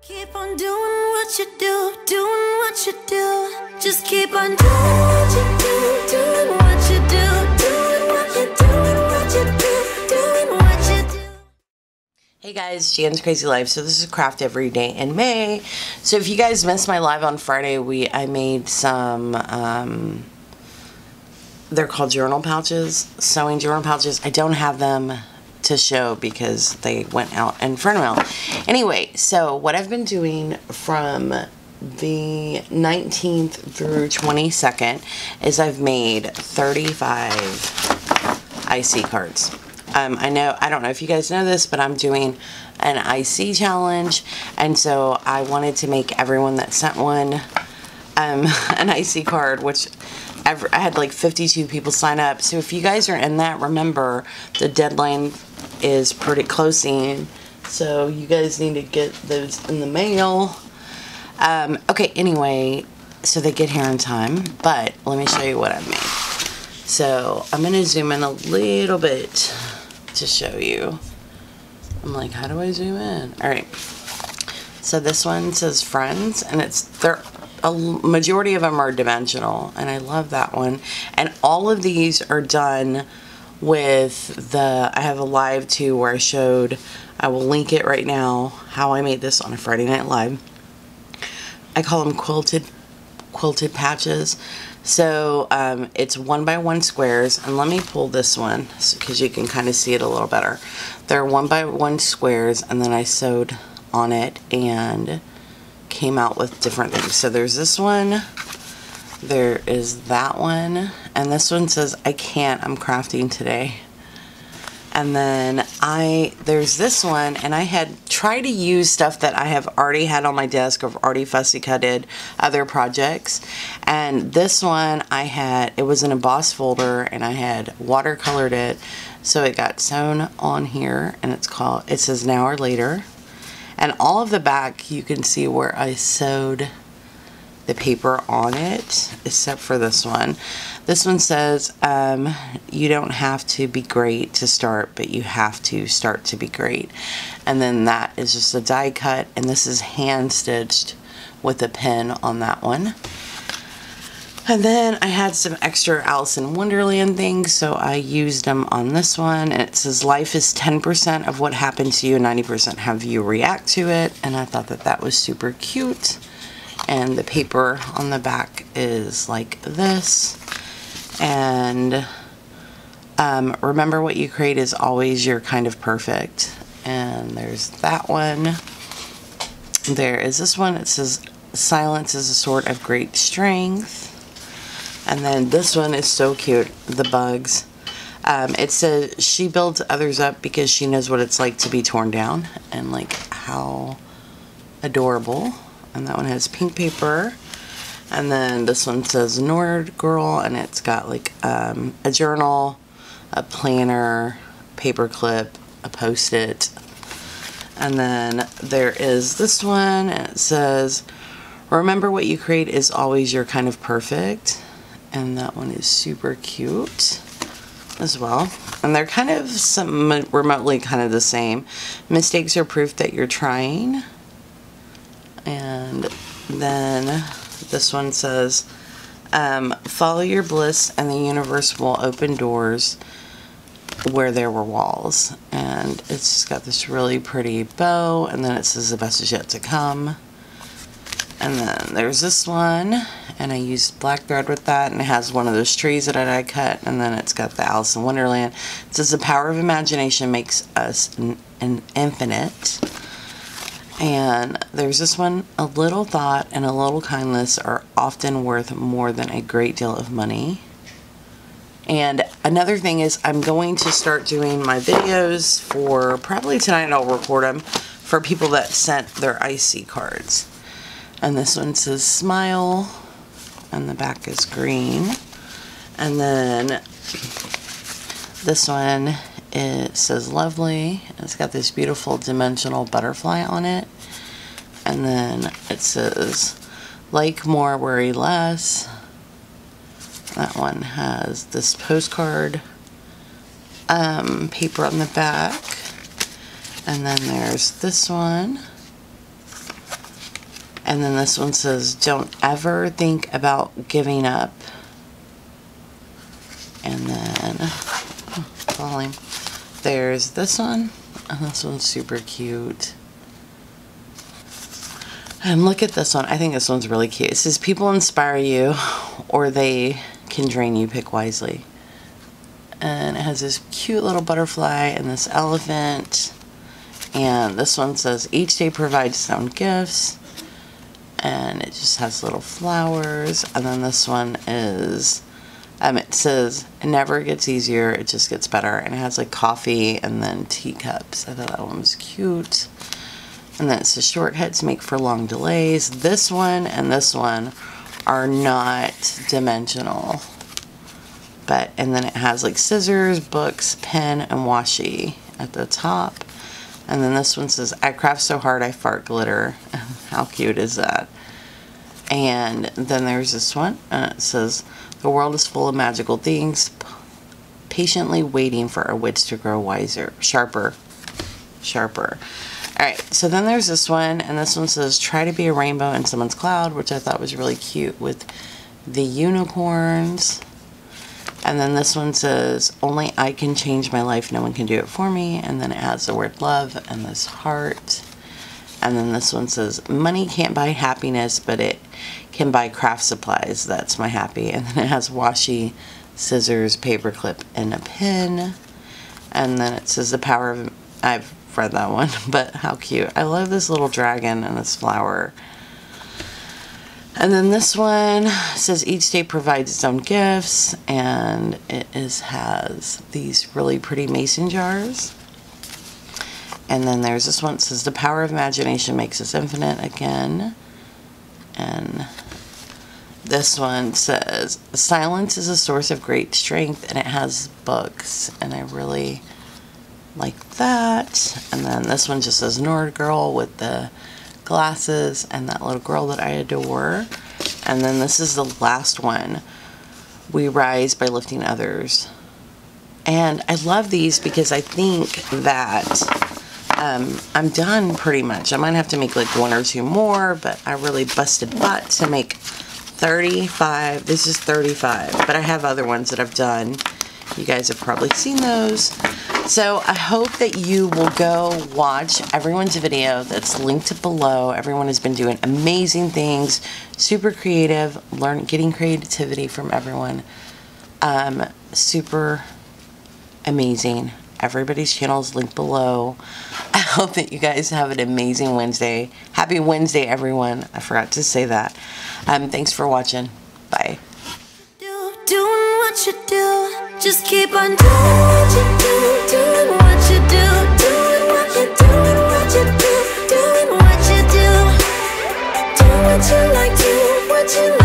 Keep on doing what you do, doing what you do. Just keep on doing what you do, doing what you do, doing what you do, what you do, doing what you do. Hey guys, JansCrazyLife. So this is Craft Every Day in May. So if you guys missed my live on Friday, I made some, they're called journal pouches, sewing journal pouches. I don't have them to show because they went out in front of me. Anyway, so what I've been doing from the 19th through 22nd is I've made 35 IC cards. I don't know if you guys know this, but I'm doing an IC challenge, and so I wanted to make everyone that sent one an IC card, which I had like 52 people sign up. So if you guys are in that, remember the deadline is pretty close in, so you guys need to get those in the mail. Okay, anyway, so they get here in time, but let me show you what I've made. So I'm going to zoom in a little bit to show you. I'm like, how do I zoom in? Alright, so this one says friends, and a majority of them are dimensional, and I love that one. And all of these are done with I have a live too where I will link it right now, how I made this on a Friday Night Live. I call them quilted patches. So it's 1x1 squares, and let me pull this one because you can kind of see it a little better. They're 1x1 squares, and then I sewed on it and came out with different things. So there's this one, there is that one, and this one says I'm crafting today. And then there's this one, and I had tried to use stuff that I have already had on my desk. I've already fussy cutted other projects, and this one it was an embossed folder, and I had watercolored it, so it got sewn on here, and it says now or later. And all of the back, you can see where I sewed the paper on it, except for this one. This one says, you don't have to be great to start, but you have to start to be great. And then that is just a die cut, and this is hand stitched with a pin on that one. And then I had some extra Alice in Wonderland things, so I used them on this one. And it says life is 10% of what happened to you, and 90% how you react to it. And I thought that was super cute. And the paper on the back is like this. And remember, what you create is always your kind of perfect. And there's that one. There is this one. It says silence is a sort of great strength. And then this one is so cute, the bugs. It says she builds others up because she knows what it's like to be torn down. And like, how adorable. And that one has pink paper. And then this one says Nord Girl, and it's got like a journal, a planner, paper clip, a post-it. And then there is this one, and it says remember, what you create is always your kind of perfect. And that one is super cute as well. And they're kind of remotely kind of the same. Mistakes are proof that you're trying. And then this one says, follow your bliss and the universe will open doors where there were walls. And it's just got this really pretty bow, and then it says the best is yet to come. And then there's this one, and I used black thread with that, and it has one of those trees that I cut, and then it's got the Alice in Wonderland. It says the power of imagination makes us an infinite. And there's this one, a little thought and a little kindness are often worth more than a great deal of money. And another thing is, I'm going to start doing my videos for probably tonight, and I'll record them for people that sent their IC cards. And this one says smile, and the back is green. And then this one, it says lovely. It's got this beautiful dimensional butterfly on it. And then it says like more, worry less. That one has this postcard paper on the back. And then there's this one. And then this one says, don't ever think about giving up. And then, volume. There's this one. And this one's super cute. And look at this one. I think this one's really cute. It says, people inspire you or they can drain you. Pick wisely. And it has this cute little butterfly and this elephant. And this one says, each day provides its own gifts. And it just has little flowers. And then this one is, it says, it never gets easier, it just gets better. And it has like coffee and then teacups. I thought that one was cute. And then it says, short heads make for long delays. This one and this one are not dimensional. But, and then it has like scissors, books, pen, and washi at the top. And then this one says, I craft so hard I fart glitter. How cute is that? And then there's this one, and it says, the world is full of magical things, patiently waiting for our wits to grow wiser, sharper. Alright, so then there's this one, and this one says, try to be a rainbow in someone's cloud, which I thought was really cute with the unicorns. And then this one says, only I can change my life, no one can do it for me. And then it has the word love and this heart. And then this one says, money can't buy happiness, but it can buy craft supplies. That's my happy. And then it has washi, scissors, paperclip, and a pen. And then it says the power of, I've read that one, but how cute. I love this little dragon and this flower. And then this one says each day provides its own gifts, and it has these really pretty mason jars. And then there's this one that says the power of imagination makes us infinite again. And this one says silence is a source of great strength, and it has books, and I really like that. And then this one just says Nord Girl with the glasses and that little girl that I adore. And then this is the last one, we rise by lifting others. And I love these because I think that I'm done pretty much. I might have to make like one or two more, but I really busted butt to make 35. This is 35, but I have other ones that I've done. You guys have probably seen those. So I hope that you will go watch everyone's video that's linked below. Everyone has been doing amazing things, super creative, getting creativity from everyone. Super amazing. Everybody's channel is linked below. I hope that you guys have an amazing Wednesday. Happy Wednesday, everyone. I forgot to say that. Thanks for watching. Bye. Doing what you do, just keep on doing what you do, doing what you do, doing what you do, doing what you do, doing what you do, do what you like, do what you